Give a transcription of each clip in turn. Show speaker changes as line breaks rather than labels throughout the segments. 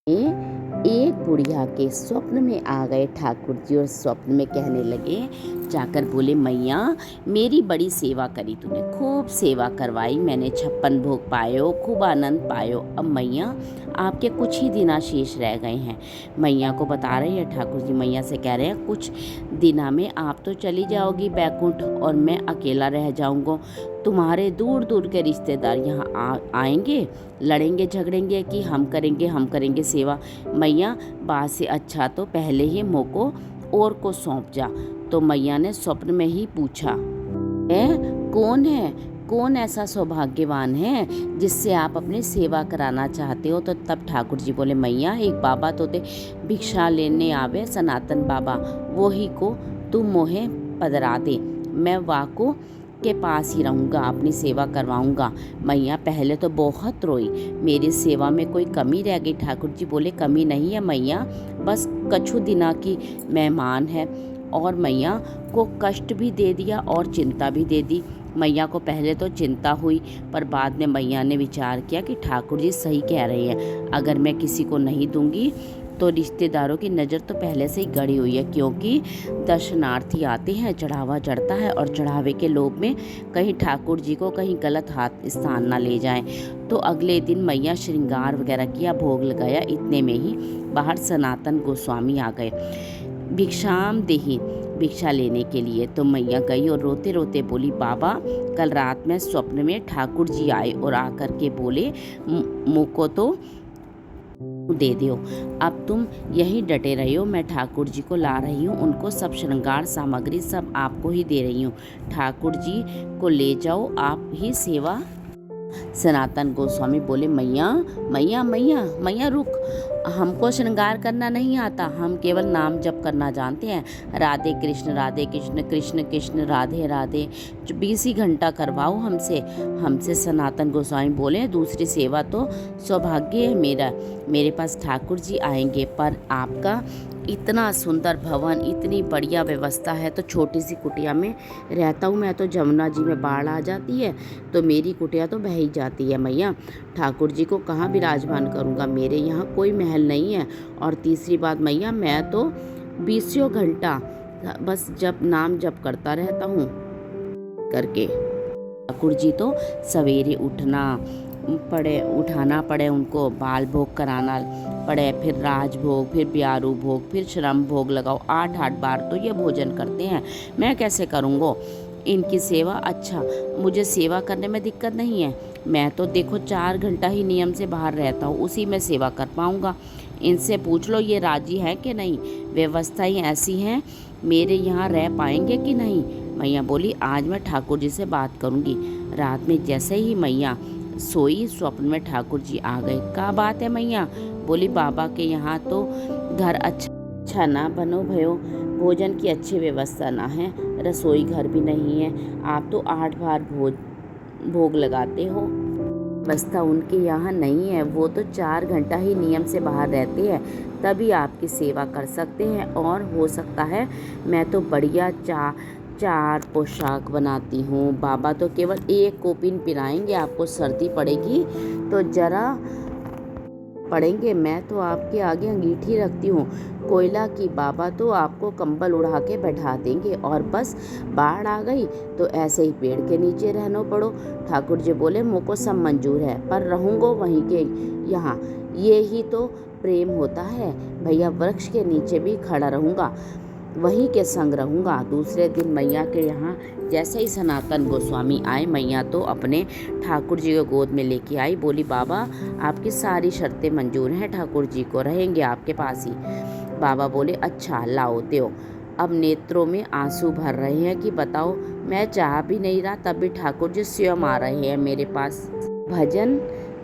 एक बुढ़िया के स्वप्न में आ गए ठाकुर जी और स्वप्न में कहने लगे, जाकर बोले, मैया मेरी बड़ी सेवा करी तूने, खूब सेवा करवाई मैंने, 56 भोग पायो, खूब आनंद पायो। अब मैया आपके कुछ ही दिन शेष रह गए हैं। मैया को बता रहे हैं ठाकुर जी, मैया से कह रहे हैं कुछ दिना में आप तो चली जाओगी बैकुंठ और मैं अकेला रह जाऊंगा। तुम्हारे दूर दूर के रिश्तेदार यहाँ आएंगे, लड़ेंगे झगड़ेंगे कि हम करेंगे सेवा। मैया बात से अच्छा तो पहले ही मोको और को सौंप जा। तो मैया ने स्वप्न में ही पूछा, कौन ऐसा सौभाग्यवान है जिससे आप अपनी सेवा कराना चाहते हो। तो तब ठाकुर जी बोले, मैया एक बाबा तो थे भिक्षा लेने आवे सनातन बाबा, वो ही को तुम मोहे पधरा दे, मैं वाको के पास ही रहूँगा, अपनी सेवा करवाऊँगा। मैया पहले तो बहुत रोई, मेरी सेवा में कोई कमी रह गई। ठाकुर जी बोले, कमी नहीं है मैया, बस कछु दिना की मेहमान है और मैया को कष्ट भी दे दिया और चिंता भी दे दी। मैया को पहले तो चिंता हुई, पर बाद में मैया ने विचार किया कि ठाकुर जी सही कह रहे हैं, अगर मैं किसी को नहीं दूंगी तो रिश्तेदारों की नज़र तो पहले से ही गड़ी हुई है, क्योंकि दर्शनार्थी आते हैं, चढ़ावा चढ़ता है और चढ़ावे के लोभ में कहीं ठाकुर जी को कहीं गलत हाथ स्थान ना ले जाएं। तो अगले दिन मैया श्रृंगार वगैरह किया, भोग लगाया, इतने में ही बाहर सनातन गोस्वामी आ गए भिक्षाम देही, भिक्षा लेने के लिए। तो मैया गई और रोते रोते बोली, बाबा कल रात में स्वप्न में ठाकुर जी आए और आकर के बोले, मुझको तो दे दो, अब तुम यही डटे रही हो, मैं ठाकुर जी को ला रही हूँ, उनको सब श्रृंगार सामग्री सब आपको ही दे रही हूँ, ठाकुर जी को ले जाओ, आप ही सेवा। सनातन गोस्वामी बोले, मैया मैया मैया मैया रुक, हमको श्रृंगार करना नहीं आता, हम केवल नाम जप करना जानते हैं, राधे कृष्ण कृष्ण कृष्ण राधे राधे, 20 ही घंटा करवाओ हमसे। सनातन गोस्वामी बोले, दूसरी सेवा तो सौभाग्य है मेरा, मेरे पास ठाकुर जी आएंगे, पर आपका इतना सुंदर भवन, इतनी बढ़िया व्यवस्था है, तो छोटी सी कुटिया में रहता हूँ मैं, तो जमुना जी में बाढ़ आ जाती है तो मेरी कुटिया तो बह ही जाती है। मैया ठाकुर जी को कहाँ विराजमान करूँगा, मेरे यहाँ कोई महल नहीं है। और तीसरी बात मैया, मैं तो 20 घंटा बस नाम जप करता रहता हूँ करके। ठाकुर जी तो सवेरे उठाना पड़े, उनको बाल भोग कराना पड़े, फिर राजभोग, फिर ब्यारू भोग, फिर श्रम भोग लगाओ, 8 बार तो ये भोजन करते हैं, मैं कैसे करूँगो इनकी सेवा। अच्छा, मुझे सेवा करने में दिक्कत नहीं है, मैं तो देखो 4 घंटा ही नियम से बाहर रहता हूँ, उसी में सेवा कर पाऊँगा। इनसे पूछ लो ये राजी है कि नहीं, व्यवस्थाएं ऐसी हैं, मेरे यहाँ रह पाएंगे कि नहीं। मैया बोली, आज मैं ठाकुर जी से बात करूँगी। रात में जैसे ही मैया सोई, स्वप्न में ठाकुर जी आ गए। क्या बात है मैया? बोली, बाबा के यहाँ तो घर अच्छा ना बनो भयो, भोजन की अच्छी व्यवस्था ना है, रसोई घर भी नहीं है, आप तो 8 बार भोग लगाते हो, व्यवस्था उनके यहाँ नहीं है, वो तो 4 घंटा ही नियम से बाहर रहते हैं, तभी आपकी सेवा कर सकते हैं। और हो सकता है मैं तो बढ़िया चार पोशाक बनाती हूँ, बाबा तो केवल एक कोपिन पिलाएंगे, आपको सर्दी पड़ेगी तो जरा पड़ेंगे, मैं तो आपके आगे अंगीठी रखती हूँ कोयला की, बाबा तो आपको कंबल उड़ा के बैठा देंगे, और बस बाढ़ आ गई तो ऐसे ही पेड़ के नीचे रहना पड़ो। ठाकुर जी बोले, मुझको सब मंजूर है, पर रहूँगो वहीं के यहाँ, ये ही तो प्रेम होता है भैया, वृक्ष के नीचे भी खड़ा रहूँगा, वहीं के संग रहूँगा। दूसरे दिन मैया के यहाँ जैसे ही सनातन गोस्वामी आए, मैया तो अपने ठाकुर जी को गोद में लेके आई, बोली, बाबा आपकी सारी शर्तें मंजूर हैं, ठाकुर जी को रहेंगे आपके पास ही। बाबा बोले, अच्छा लाओ दो। अब नेत्रों में आंसू भर रहे हैं कि बताओ, मैं चाह भी नहीं रहा तब भी ठाकुर जी स्वयं आ रहे हैं मेरे पास। भजन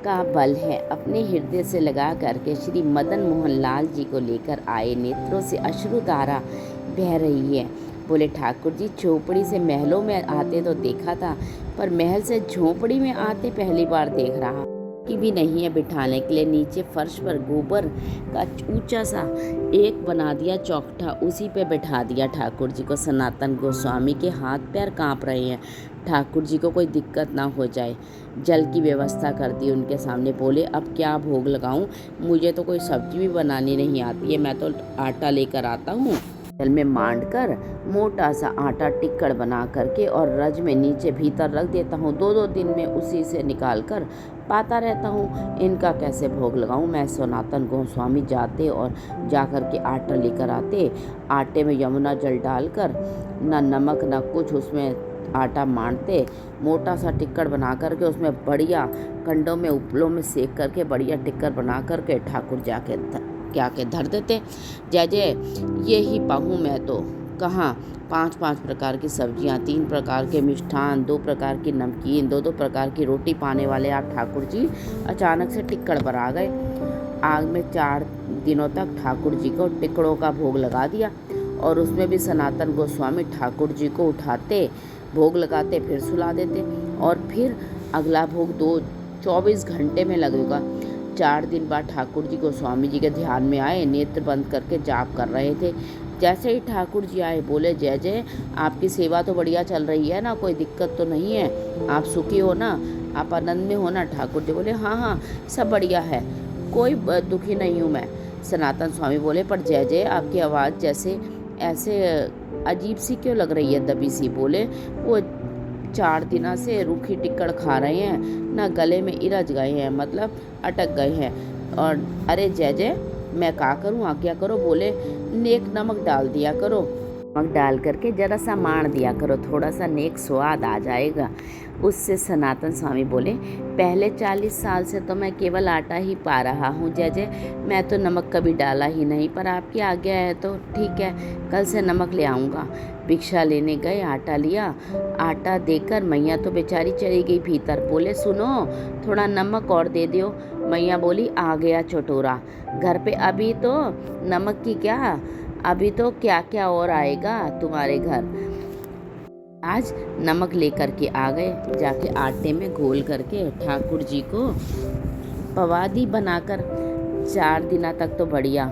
का बल है, अपने हृदय से लगा करके श्री मदन मोहन लाल जी को लेकर आए, नेत्रों से अश्रुधारा बह रही है। बोले, ठाकुर जी झोपड़ी से महलों में आते तो देखा था, पर महल से झोपड़ी में आते पहली बार देख रहा कि भी नहीं है बिठाने के लिए। नीचे फर्श पर गोबर का ऊंचा सा एक बना दिया चौखटा, उसी पे बैठा दिया ठाकुर जी को। सनातन गोस्वामी के हाथ पैर कांप रहे हैं। ठाकुर जी को कोई दिक्कत ना हो जाए। जल की व्यवस्था कर दी उनके सामने। बोले अब क्या भोग लगाऊं, मुझे तो कोई सब्जी भी बनानी नहीं आती है, मैं तो आटा लेकर आता हूँ, जल में मांड कर मोटा सा आटा टिक्कड़ बना करके और रज में नीचे भीतर रख देता हूँ। 2-2 दिन में उसी से निकाल कर पाता रहता हूँ। इनका कैसे भोग लगाऊं। मैं सनातन गोस्वामी जाते और जा कर के आटा लेकर आते। आटे में यमुना जल डालकर ना नमक ना कुछ, उसमें आटा मांडते, मोटा सा टिक्कड़ बना करके उसमें बढ़िया कंडों में उपलों में सेक करके बढ़िया टिक्कड़ बना करके ठाकुर जाके क्या के धर देते। जय जय ये ही पाहूँ मैं तो कहाँ। 5-5 प्रकार की सब्जियाँ, 3 प्रकार के मिष्ठान, 2 प्रकार की नमकीन, 2-2 प्रकार की रोटी पाने वाले आप ठाकुर जी अचानक से टिक्कड़ पर आ गए। आग में 4 दिनों तक ठाकुर जी को टिक्कड़ों का भोग लगा दिया और उसमें भी सनातन गोस्वामी ठाकुर जी को उठाते, भोग लगाते, फिर सुला देते और फिर अगला भोग 24 घंटे में लगेगा। 4 दिन बाद ठाकुर जी गोस्वामी जी के ध्यान में आए, नेत्र बंद करके जाप कर रहे थे। जैसे ही ठाकुर जी आए बोले जय जय आपकी सेवा तो बढ़िया चल रही है ना, कोई दिक्कत तो नहीं है, आप सुखी हो ना, आप आनंद में हो ना। ठाकुर जी बोले हाँ हाँ सब बढ़िया है, कोई दुखी नहीं हूँ मैं। सनातन स्वामी बोले पर जय जय आपकी आवाज़ जैसे ऐसे अजीब सी क्यों लग रही है, दबी सी। बोले वो 4 दिनों से रूखी टिक्कड़ खा रहे हैं ना, गले में इरज गए हैं, मतलब अटक गए हैं। और अरे जय जय मैं क्या करूँ, आज्ञा करो। बोले नेक नमक डाल दिया करो, नमक डाल करके जरा सा मार दिया करो, थोड़ा सा नेक स्वाद आ जाएगा। उससे सनातन स्वामी बोले पहले 40 साल से तो मैं केवल आटा ही पा रहा हूँ जय जय, मैं तो नमक कभी डाला ही नहीं, पर आपकी आज्ञा है तो ठीक है, कल से नमक ले आऊँगा। भिक्षा लेने गए, आटा लिया, आटा देकर मैया तो बेचारी चली गई भीतर। बोले सुनो थोड़ा नमक और दे दो। मैया बोली आ गया चटोरा, घर पे अभी तो नमक की क्या, अभी तो क्या क्या और आएगा तुम्हारे घर। आज नमक लेकर के आ गए, जाके आटे में घोल करके ठाकुर जी को पवादी बनाकर 4 दिनों तक तो बढ़िया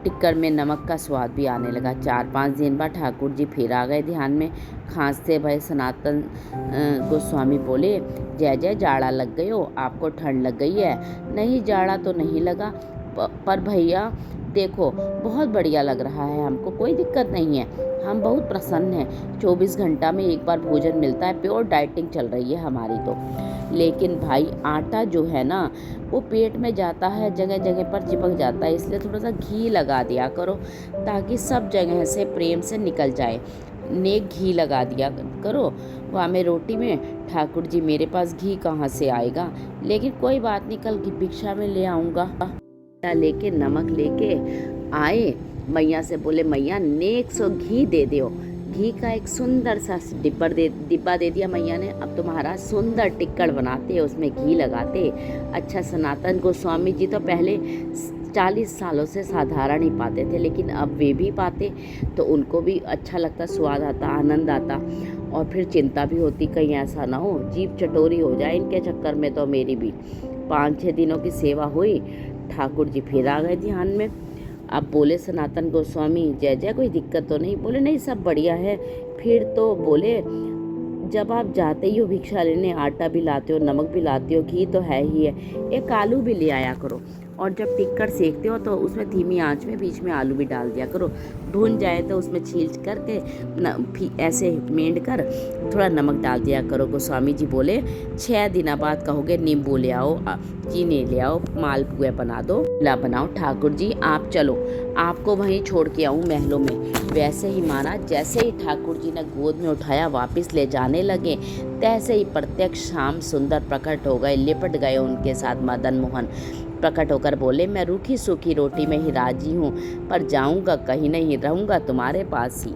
टिक्कड़ में नमक का स्वाद भी आने लगा। 4-5 दिन बाद ठाकुर जी फिर आ गए ध्यान में, खांसते भय सनातन गोस्वामी बोले जय जय जाड़ा लग गए हो, आपको ठंड लग गई है। नहीं जाड़ा तो नहीं लगा, पर भैया देखो बहुत बढ़िया लग रहा है, हमको कोई दिक्कत नहीं है, हम बहुत प्रसन्न हैं। 24 घंटा में एक बार भोजन मिलता है, प्योर डाइटिंग चल रही है हमारी तो। लेकिन भाई आटा जो है ना वो पेट में जाता है, जगह जगह पर चिपक जाता है, इसलिए थोड़ा सा घी लगा दिया करो ताकि सब जगह से प्रेम से निकल जाए। नेक घी लगा दिया करो वहाँ में रोटी में। ठाकुर जी मेरे पास घी कहाँ से आएगा, लेकिन कोई बात नहीं, कल की भिक्षा में ले आऊँगा। लेके नमक लेके आए, मैया से बोले मैया नेक सो घी दे दो। घी का एक सुंदर सा डिब्बा दे दिया मैया ने। अब तुम्हारा सुंदर टिक्कड़ बनाते, उसमें घी लगाते। अच्छा सनातन गोस्वामी जी तो पहले 40 सालों से साधारण ही पाते थे, लेकिन अब वे भी पाते तो उनको भी अच्छा लगता, स्वाद आता, आनंद आता। और फिर चिंता भी होती कहीं ऐसा ना हो जीभ चटोरी हो जाए इनके चक्कर में। तो मेरी भी 5-6 दिनों की सेवा हुई, ठाकुर जी फिर आ गए ध्यान में। अब बोले सनातन गोस्वामी जय जय कोई दिक्कत तो नहीं। बोले नहीं सब बढ़िया है। फिर तो बोले जब आप जाते ही हो भिक्षा लेने, आटा भी लाते हो, नमक भी लाते हो, घी तो है ही है, एक आलू भी ले आया करो। और जब टिक्कड़ सेकते हो तो उसमें धीमी आंच में बीच में आलू भी डाल दिया करो, भून जाए तो उसमें छील करके ऐसे मेंढ कर थोड़ा नमक डाल दिया करो। गोस्वामी जी बोले 6 दिन बाद कहोगे नींबू ले आओ, चीनी ले आओ, मालपुए बना दो, ला बनाओ। ठाकुर जी आप चलो, आपको वहीं छोड़ के आऊँ महलों में। वैसे ही माना, जैसे ही ठाकुर जी ने गोद में उठाया वापस ले जाने लगे, तैसे ही प्रत्यक्ष शाम सुंदर प्रकट हो गए, लिपट गए उनके साथ मदन मोहन। प्रकट होकर बोले मैं रूखी सूखी रोटी में ही राजी हूँ, पर जाऊँगा कहीं नहीं, रहूँगा तुम्हारे पास ही।